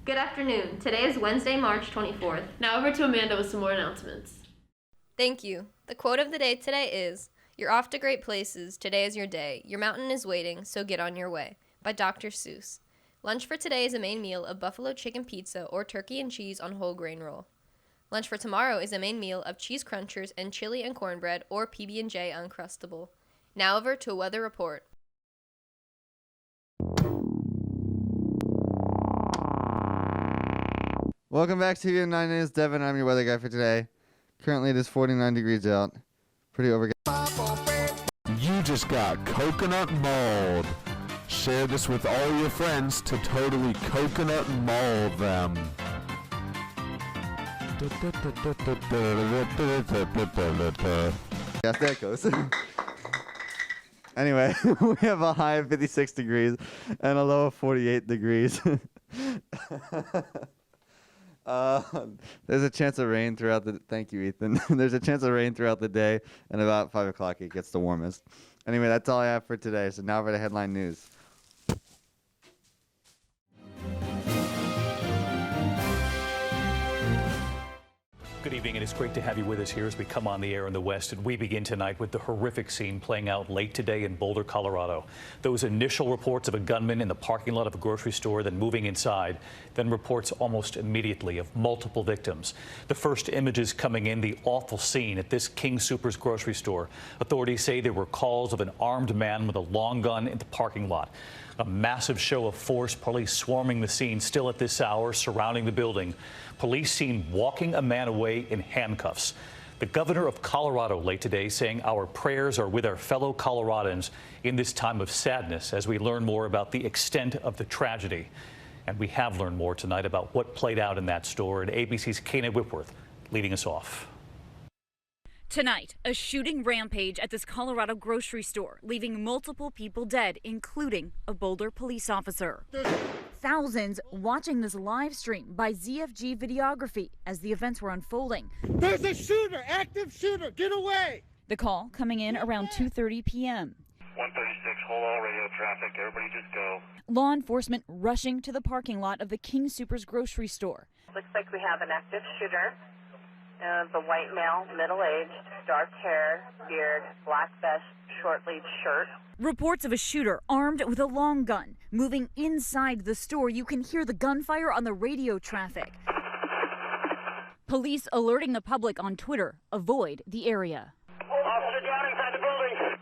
Good afternoon. Today is Wednesday, March 24th. Now over to Amanda with some more announcements. Thank you. The quote of the day today is, "You're off to great places. Today is your day. Your mountain is waiting, so get on your way," by Dr. Seuss. Lunch for today is a main meal of buffalo chicken pizza or turkey and cheese on whole grain roll. Lunch for tomorrow is a main meal of cheese crunchers and chili and cornbread or PB&J Uncrustable. Now over to a weather report. Welcome back to TV 9 News. Devin, I'm your weather guy for today. Currently, it is 49 degrees out. Pretty overcast. You just got coconut mold. Share this with all your friends to totally coconut mold them. Yes, there it goes. Anyway, we have a high of 56 degrees and a low of 48 degrees. There's a chance of rain throughout the... Thank you, Ethan. There's a chance of rain throughout the day, and about 5 o'clock it gets the warmest. Anyway, that's all I have for today, so now for the headline news. Good evening, and it's great to have you with us here as we come on the air in the West. And we begin tonight with the horrific scene playing out late today in Boulder, Colorado. Those initial reports of a gunman in the parking lot of a grocery store, then moving inside, then reports almost immediately of multiple victims. The first images coming in, the awful scene at this King Soopers grocery store. Authorities say there were calls of an armed man with a long gun in the parking lot. A massive show of force, police swarming the scene still at this hour, surrounding the building. Police seen walking a man away in handcuffs. The governor of Colorado late today saying our prayers are with our fellow Coloradans in this time of sadness as we learn more about the extent of the tragedy. And we have learned more tonight about what played out in that store. And ABC's Kana Whitworth leading us off. Tonight, a shooting rampage at this Colorado grocery store, leaving multiple people dead, including a Boulder police officer. Thousands watching this live stream by ZFG Videography as the events were unfolding. There's a shooter, active shooter, get away! The call coming in around 2:30 p.m. 136, hold all radio traffic, everybody just go. Law enforcement rushing to the parking lot of the King Soopers grocery store. Looks like we have an active shooter. The white male, middle-aged, dark hair, beard, black vest, short-sleeved shirt. Reports of a shooter armed with a long gun moving inside the store. You can hear the gunfire on the radio traffic. Police alerting the public on Twitter, avoid the area. Officer down inside the building.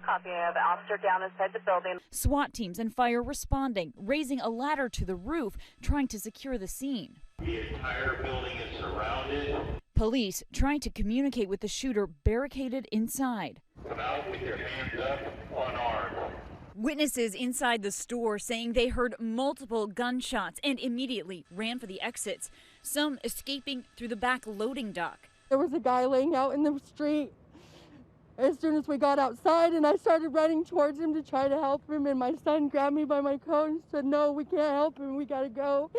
Copy of officer down inside the building. SWAT teams and fire responding, raising a ladder to the roof, trying to secure the scene. The entire building is surrounded. Police trying to communicate with the shooter barricaded inside. Come out with your hands up, unarmed. Witnesses inside the store saying they heard multiple gunshots and immediately ran for the exits, some escaping through the back loading dock. There was a guy laying out in the street as soon as we got outside, and I started running towards him to try to help him, and my son grabbed me by my coat and said, "No, we can't help him, we gotta go."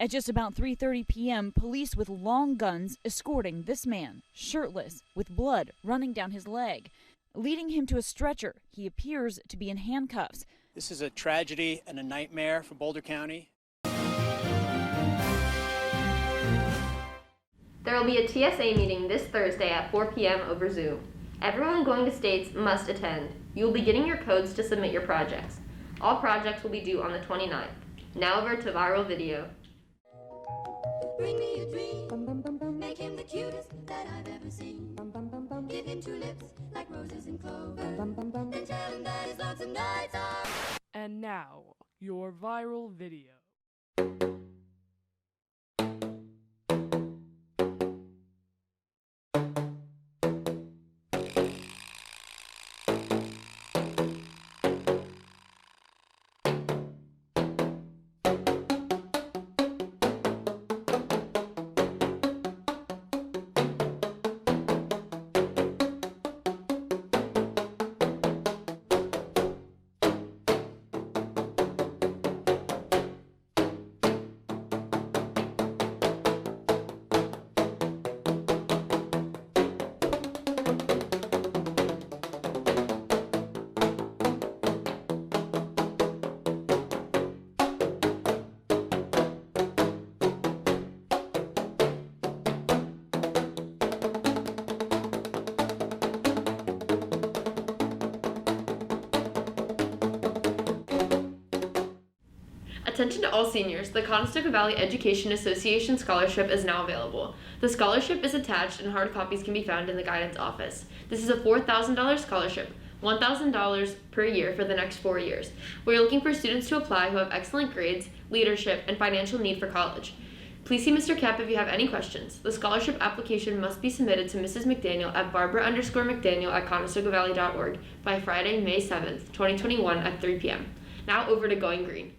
At just about 3:30 p.m., police with long guns escorting this man, shirtless, with blood running down his leg, leading him to a stretcher. He appears to be in handcuffs. This is a tragedy and a nightmare for Boulder County. There will be a TSA meeting this Thursday at 4 p.m. over Zoom. Everyone going to states must attend. You will be getting your codes to submit your projects. All projects will be due on the 29th. Now over to viral video. Bring me a dream, make him the cutest that I've ever seen. Give him two lips like roses and clover, and tell him that his lonesome nights are. And now, your viral video. Attention to all seniors, the Conestoga Valley Education Association Scholarship is now available. The scholarship is attached and hard copies can be found in the guidance office. This is a $4,000 scholarship, $1,000 per year for the next 4 years. We are looking for students to apply who have excellent grades, leadership, and financial need for college. Please see Mr. Kapp if you have any questions. The scholarship application must be submitted to Mrs. McDaniel at barbara_McDaniel@ConestogaValley.org by Friday, May 7th, 2021 at 3 p.m. Now over to Going Green.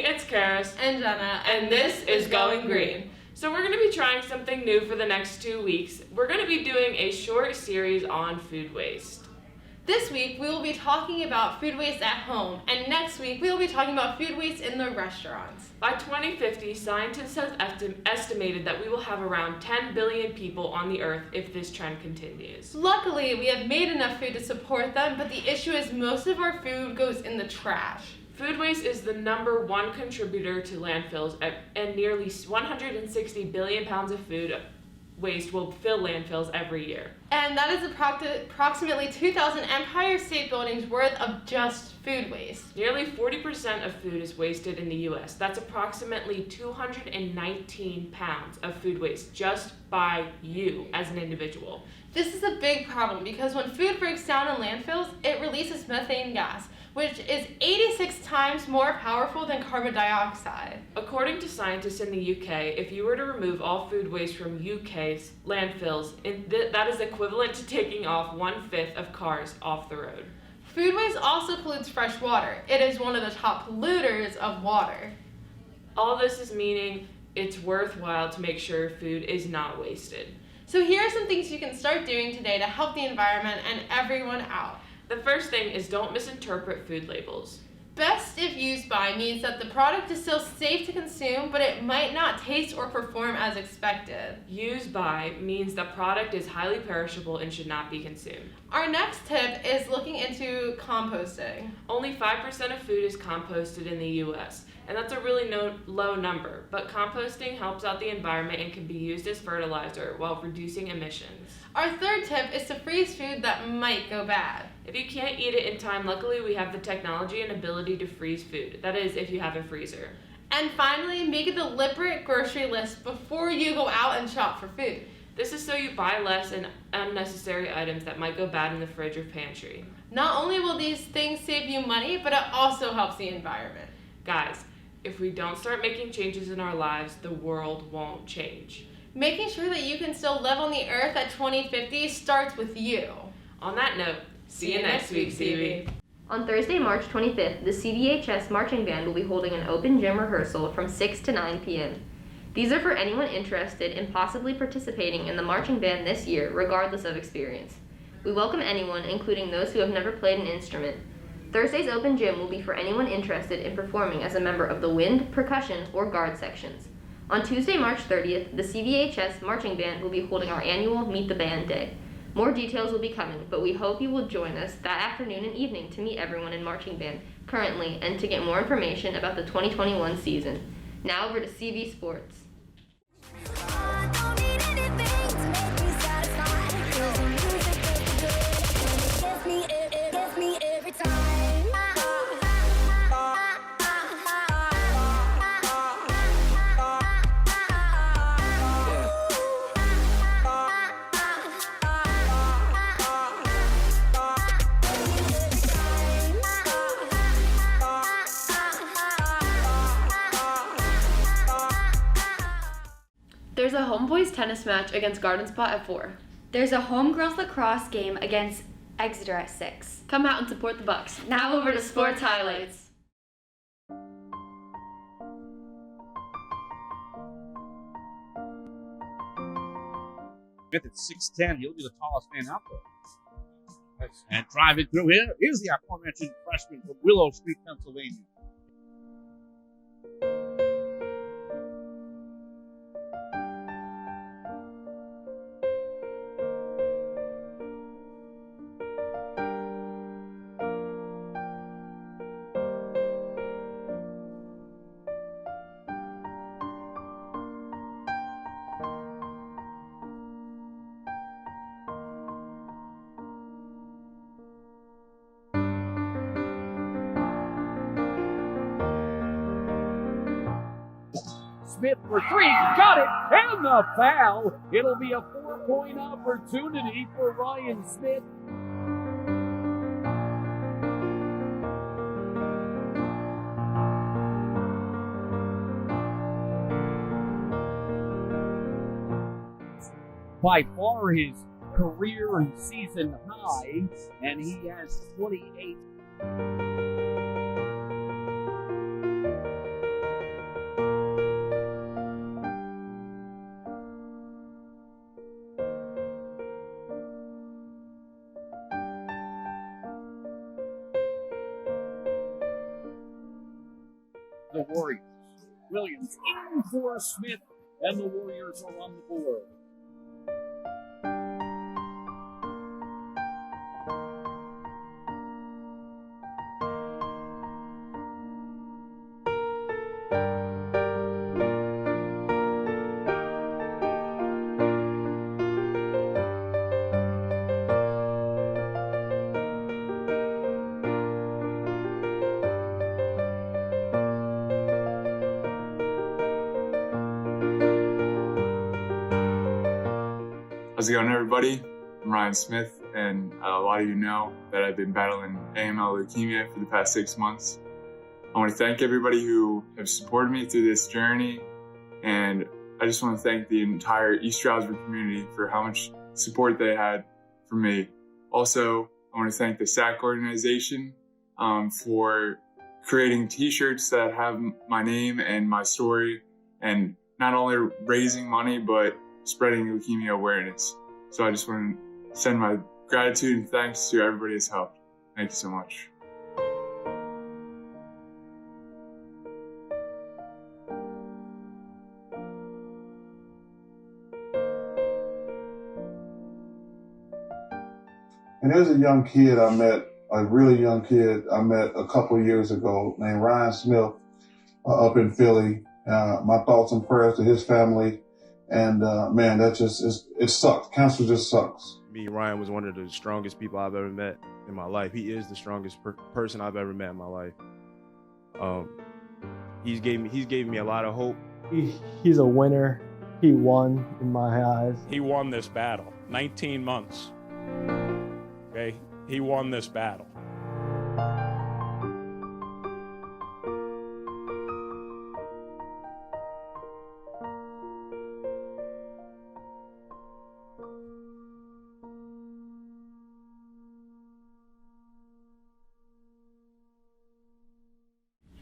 It's Karis and Jenna, and this is Going Green. So we're going to be trying something new for the next 2 weeks. We're going to be doing a short series on food waste. This week we will be talking about food waste at home, and next week we will be talking about food waste in the restaurants. By 2050, scientists have estimated that we will have around 10 billion people on the earth if this trend continues. Luckily, we have made enough food to support them, but the issue is most of our food goes in the trash. Food waste is the #1 contributor to landfills, and nearly 160 billion pounds of food waste will fill landfills every year. And that is approximately 2,000 Empire State Buildings worth of just food waste. Nearly 40% of food is wasted in the U.S. That's approximately 219 pounds of food waste just by you as an individual. This is a big problem because when food breaks down in landfills, it releases methane gas, which is 86 times more powerful than carbon dioxide. According to scientists in the UK, if you were to remove all food waste from UK's landfills, that is equivalent to taking off 1/5 of cars off the road. Food waste also pollutes fresh water. It is one of the top polluters of water. All this is meaning it's worthwhile to make sure food is not wasted. So here are some things you can start doing today to help the environment and everyone out. The first thing is don't misinterpret food labels. Best if used by means that the product is still safe to consume, but it might not taste or perform as expected. Use by means the product is highly perishable and should not be consumed. Our next tip is looking into composting. Only 5% of food is composted in the U.S., and that's a really low number, but composting helps out the environment and can be used as fertilizer while reducing emissions. Our third tip is to freeze food that might go bad. If you can't eat it in time, luckily we have the technology and ability to freeze food. That is, if you have a freezer. And finally, make a deliberate grocery list before you go out and shop for food. This is so you buy less and unnecessary items that might go bad in the fridge or pantry. Not only will these things save you money, but it also helps the environment. Guys, if we don't start making changes in our lives, the world won't change. Making sure that you can still live on the earth at 2050 starts with you. On that note, see you next week, CV. On Thursday, March 25th, the CVHS Marching Band will be holding an open gym rehearsal from 6 to 9 p.m. These are for anyone interested in possibly participating in the marching band this year, regardless of experience. We welcome anyone, including those who have never played an instrument. Thursday's open gym will be for anyone interested in performing as a member of the wind, percussion, or guard sections. On Tuesday, March 30th, the CVHS Marching Band will be holding our annual Meet the Band Day. More details will be coming, but we hope you will join us that afternoon and evening to meet everyone in marching band currently and to get more information about the 2021 season. Now over to CV Sports. There's a home boys tennis match against Garden Spot at 4. There's a home girls lacrosse game against Exeter at 6. Come out and support the Bucks. Now over to sports highlights. Smith at 6'10", he'll be the tallest man out there. And driving through here is the aforementioned freshman from Willow Street, Pennsylvania. Smith for 3, got it, and the foul. It'll be a 4-point opportunity for Ryan Smith. By far his career and season high, and he has 28. The Warriors. Williams in for Smith, and the Warriors are on the board. How's it going, everybody? I'm Ryan Smith, and a lot of you know that I've been battling AML leukemia for the past 6 months. I want to thank everybody who have supported me through this journey, and I just want to thank the entire East Stroudsburg community for how much support they had for me. Also, I want to thank the SAC organization for creating t-shirts that have my name and my story, and not only raising money, but spreading leukemia awareness. So I just want to send my gratitude and thanks to everybody who's helped. Thank you so much. And there's a young kid I met, a really young kid I met a couple of years ago named Ryan Smith up in Philly. My thoughts and prayers to his family. And man, that just it sucks. Cancer just sucks. Me, Ryan was one of the strongest people I've ever met in my life. He is the strongest person I've ever met in my life. He's gave me a lot of hope. He's a winner. He won in my eyes. He won this battle. 19 months. Okay, he won this battle.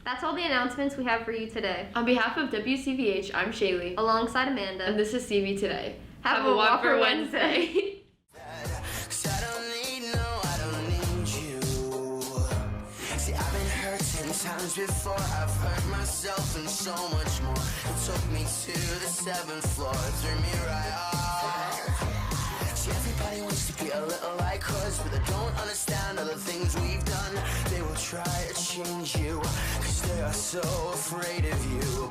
That's all the announcements we have for you today. On behalf of WCVH, I'm Shaylee. Alongside Amanda. And this is CV Today. Have a Whopper Wednesday. Times before I've hurt myself and so much more. It took me to the 7th floor, threw me right off. See, everybody wants to be a little like us, but they don't understand all the things we've done. They will try to change you, cause they are so afraid of you.